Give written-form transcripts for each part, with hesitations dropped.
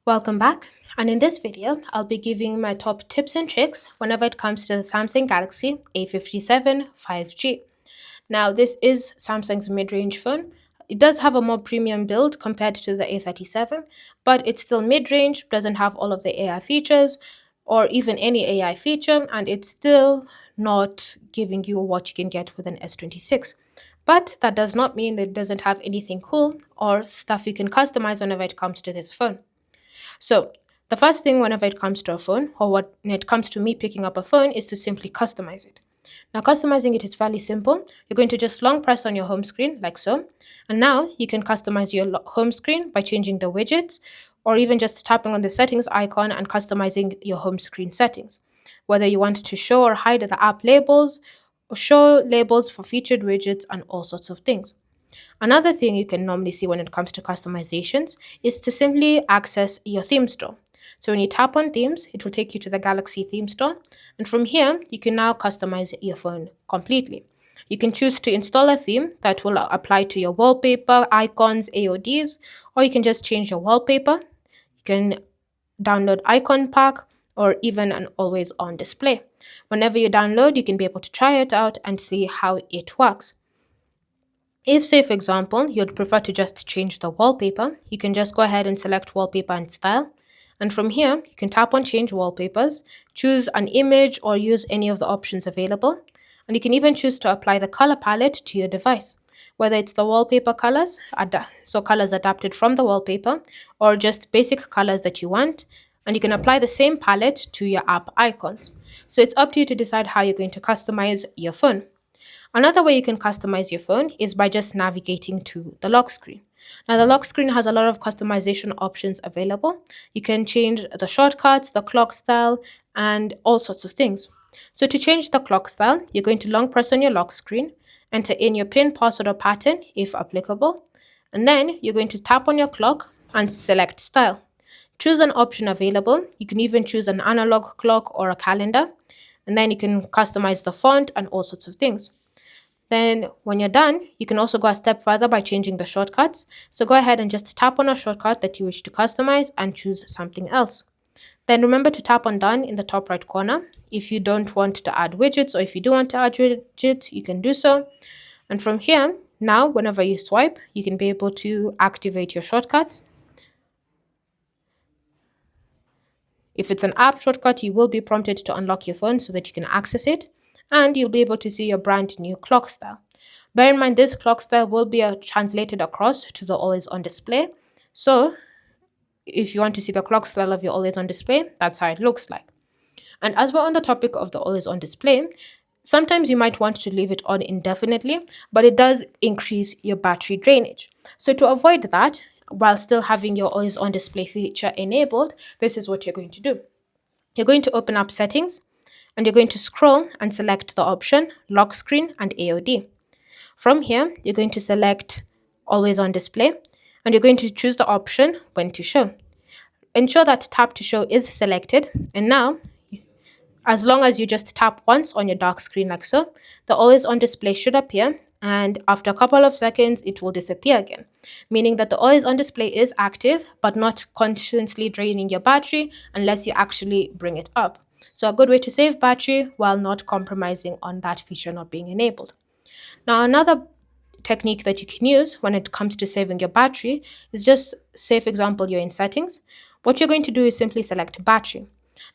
Welcome back, and in this video, I'll be giving my top tips and tricks whenever it comes to the Samsung Galaxy A57 5G. Now, this is Samsung's mid-range phone. It does have a more premium build compared to the A37, but it's still mid-range, doesn't have all of the AI features or even any AI feature, and it's still not giving you what you can get with an S26. But that does not mean that it doesn't have anything cool or stuff you can customize whenever it comes to this phone. So the first thing whenever it comes to a phone, or when it comes to me picking up a phone, is to simply customize it. Now, customizing it is fairly simple. You're going to just long press on your home screen like so. And now you can customize your home screen by changing the widgets or even just tapping on the settings icon and customizing your home screen settings. Whether you want to show or hide the app labels, or show labels for featured widgets and all sorts of things. Another thing you can normally see when it comes to customizations is to simply access your theme store. So when you tap on themes, it will take you to the Galaxy theme store. And from here, you can now customize your phone completely. You can choose to install a theme that will apply to your wallpaper, icons, AODs, or you can just change your wallpaper. You can download icon pack or even an always on display. Whenever you download, you can be able to try it out and see how it works. If, say, for example, you'd prefer to just change the wallpaper, you can just go ahead and select wallpaper and style. And from here, you can tap on change wallpapers, choose an image or use any of the options available. And you can even choose to apply the color palette to your device, whether it's the wallpaper colors, so colors adapted from the wallpaper, or just basic colors that you want. And you can apply the same palette to your app icons. So it's up to you to decide how you're going to customize your phone. Another way you can customize your phone is by just navigating to the lock screen. Now, the lock screen has a lot of customization options available. You can change the shortcuts, the clock style, and all sorts of things. So to change the clock style, you're going to long press on your lock screen, enter in your PIN, password, or pattern if applicable, and then you're going to tap on your clock and select style. Choose an option available. You can even choose an analog clock or a calendar, and then you can customize the font and all sorts of things. Then when you're done, you can also go a step further by changing the shortcuts. So go ahead and just tap on a shortcut that you wish to customize and choose something else. Then remember to tap on done in the top right corner. If you don't want to add widgets or if you do want to add widgets, you can do so. And from here, now whenever you swipe, you can be able to activate your shortcuts. If it's an app shortcut, you will be prompted to unlock your phone so that you can access it, and you'll be able to see your brand new clock style. Bear in mind, this clock style will be translated across to the always on display. So if you want to see the clock style of your always on display, that's how it looks like. And as we're on the topic of the always on display, sometimes you might want to leave it on indefinitely, but it does increase your battery drainage. So to avoid that, while still having your always on display feature enabled, this is what you're going to do. You're going to open up settings and you're going to scroll and select the option lock screen and AOD. From here, you're going to select always on display and you're going to choose the option when to show. Ensure that tap to show is selected, and now as long as you just tap once on your dark screen like so, the always on display should appear, and after a couple of seconds it will disappear again, meaning that the always on display is active but not constantly draining your battery unless you actually bring it up. So a good way to save battery while not compromising on that feature not being enabled. Now, another technique that you can use when it comes to saving your battery is just, say for example, you're in settings. What you're going to do is simply select battery.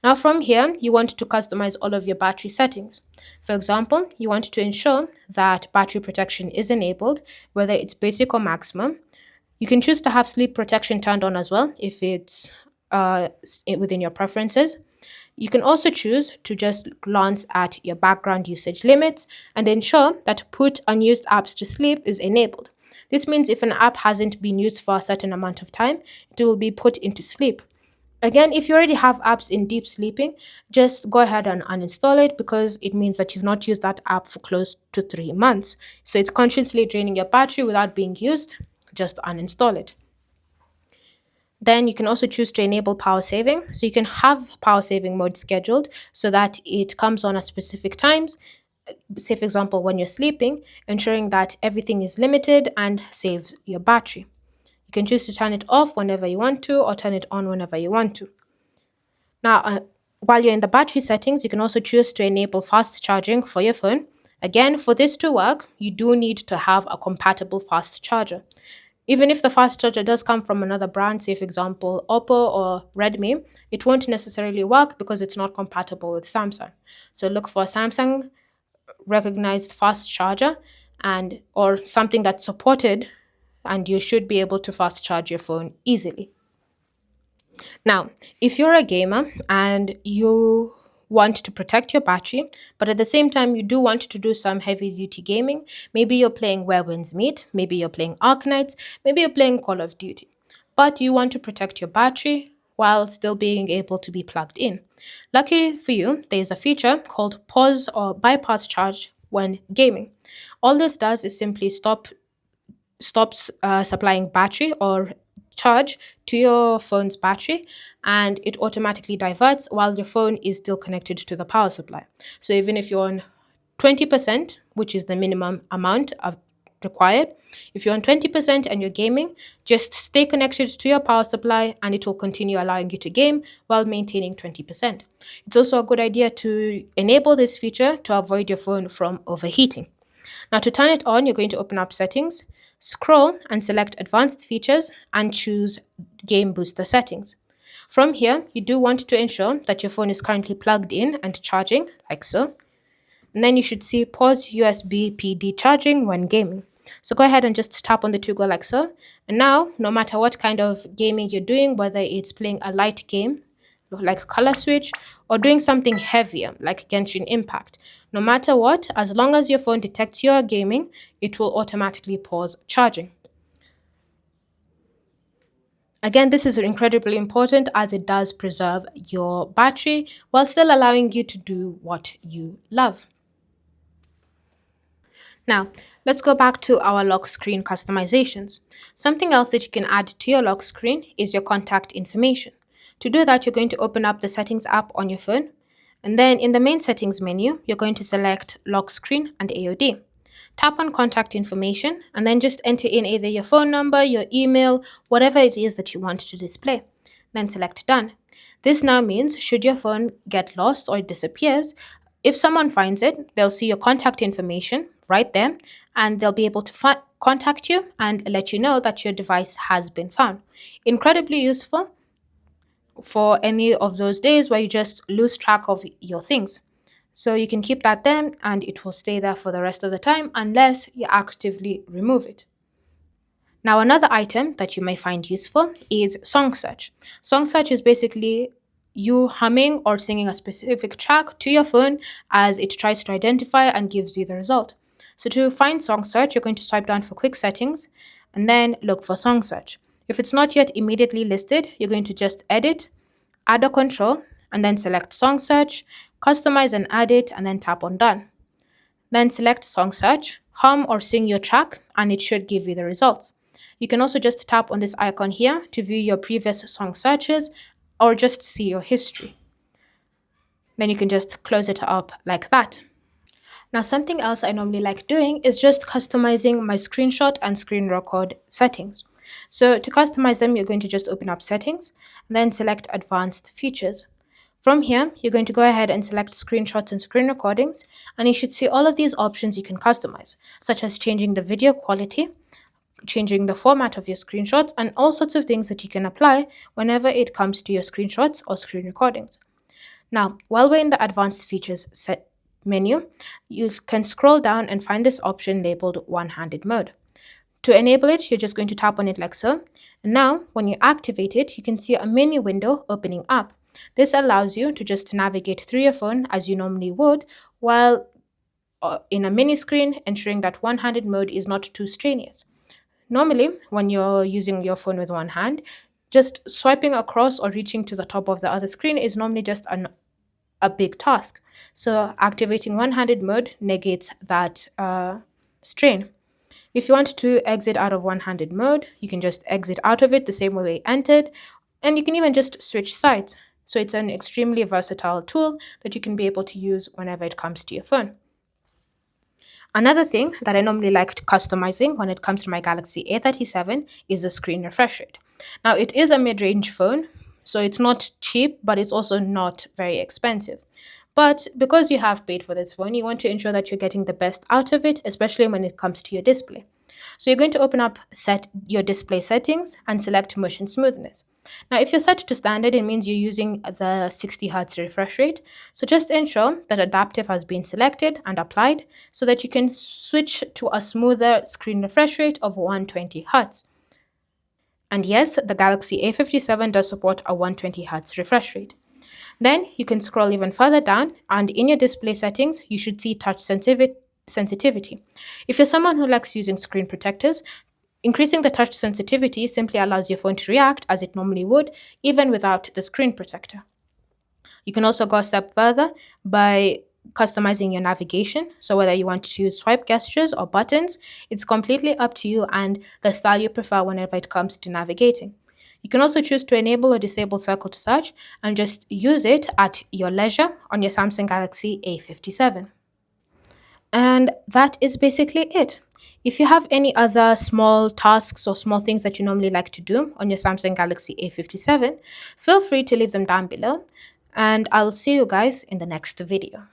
Now from here, you want to customize all of your battery settings. For example, you want to ensure that battery protection is enabled, whether it's basic or maximum. You can choose to have sleep protection turned on as well if it's within your preferences. You can also choose to just glance at your background usage limits and ensure that put unused apps to sleep is enabled. This means if an app hasn't been used for a certain amount of time, it will be put into sleep. Again, if you already have apps in deep sleeping, just go ahead and uninstall it because it means that you've not used that app for close to 3 months. So it's consciously draining your battery without being used. Just uninstall it. Then you can also choose to enable power saving. So you can have power saving mode scheduled so that it comes on at specific times. Say, for example, when you're sleeping, ensuring that everything is limited and saves your battery. You can choose to turn it off whenever you want to or turn it on whenever you want to. Now, while you're in the battery settings, you can also choose to enable fast charging for your phone. Again, for this to work, you do need to have a compatible fast charger. Even if the fast charger does come from another brand, say for example Oppo or Redmi, it won't necessarily work because it's not compatible with Samsung. So look for a Samsung recognized fast charger and or something that's supported, and you should be able to fast charge your phone easily. Now, if you're a gamer and you want to protect your battery, but at the same time you do want to do some heavy duty gaming, maybe you're playing Where Winds Meet, maybe you're playing Arknights, maybe you're playing Call of Duty, but you want to protect your battery while still being able to be plugged in. Lucky for you, there's a feature called pause or bypass charge when gaming. All this does is simply stops supplying battery or charge to your phone's battery, and it automatically diverts while your phone is still connected to the power supply. So even if you're on 20%, which is the minimum amount of required, if you're on 20% and you're gaming, just stay connected to your power supply and it will continue allowing you to game while maintaining 20%. It's also a good idea to enable this feature to avoid your phone from overheating. Now, to turn it on, you're going to open up settings, scroll and select advanced features and choose game booster settings. From here, you do want to ensure that your phone is currently plugged in and charging, like so. And then you should see pause USB PD charging when gaming. So go ahead and just tap on the toggle like so. And now, no matter what kind of gaming you're doing, whether it's playing a light game like Color Switch or doing something heavier like Genshin Impact, no matter what, as long as your phone detects you're gaming, it will automatically pause charging. Again, this is incredibly important as it does preserve your battery while still allowing you to do what you love. Now, let's go back to our lock screen customizations. Something else that you can add to your lock screen is your contact information. To do that, you're going to open up the settings app on your phone, and then in the main settings menu, you're going to select lock screen and AOD. Tap on contact information and then just enter in either your phone number, your email, whatever it is that you want to display. Then select done. This now means should your phone get lost or it disappears, if someone finds it, they'll see your contact information right there and they'll be able to contact you and let you know that your device has been found. Incredibly useful for any of those days where you just lose track of your things. So you can keep that there and it will stay there for the rest of the time unless you actively remove it. Now, another item that you may find useful is song search. Song search is basically you humming or singing a specific track to your phone as it tries to identify and gives you the result. So to find song search, you're going to swipe down for quick settings and then look for song search. If it's not yet immediately listed, you're going to just edit, add a control, and then select song search, customize and add it, and then tap on done. Then select song search, hum or sing your track, and it should give you the results. You can also just tap on this icon here to view your previous song searches or just see your history. Then you can just close it up like that. Now, something else I normally like doing is just customizing my screenshot and screen record settings. So to customize them, you're going to just open up settings and then select advanced features. From here, you're going to go ahead and select screenshots and screen recordings, and you should see all of these options you can customize, such as changing the video quality, changing the format of your screenshots, and all sorts of things that you can apply whenever it comes to your screenshots or screen recordings. Now, while we're in the advanced features menu, you can scroll down and find this option labeled one-handed mode. To enable it, you're just going to tap on it like so. And now, when you activate it, you can see a menu window opening up. This allows you to just navigate through your phone as you normally would, while in a mini screen, ensuring that one-handed mode is not too strenuous. Normally, when you're using your phone with one hand, just swiping across or reaching to the top of the other screen is normally just a big task. So activating one-handed mode negates that strain. If you want to exit out of one-handed mode, you can just exit out of it the same way you entered, and you can even just switch sides. So it's an extremely versatile tool that you can be able to use whenever it comes to your phone. Another thing that I normally like customizing when it comes to my Galaxy A37 is the screen refresh rate. Now, it is a mid range phone, so it's not cheap, but it's also not very expensive. But because you have paid for this phone, you want to ensure that you're getting the best out of it, especially when it comes to your display. So you're going to open up set your display settings and select motion smoothness. Now, if you're set to standard, it means you're using the 60 Hz refresh rate. So just ensure that adaptive has been selected and applied so that you can switch to a smoother screen refresh rate of 120 Hz. And yes, the Galaxy A57 does support a 120 Hz refresh rate. Then you can scroll even further down, and in your display settings, you should see touch sensitivity. If you're someone who likes using screen protectors, increasing the touch sensitivity simply allows your phone to react as it normally would, even without the screen protector. You can also go a step further by customizing your navigation. So, whether you want to use swipe gestures or buttons, it's completely up to you and the style you prefer whenever it comes to navigating. You can also choose to enable or disable circle to search and just use it at your leisure on your Samsung Galaxy A57. And that is basically it. If you have any other small tasks or small things that you normally like to do on your Samsung Galaxy A57, feel free to leave them down below. And I'll see you guys in the next video.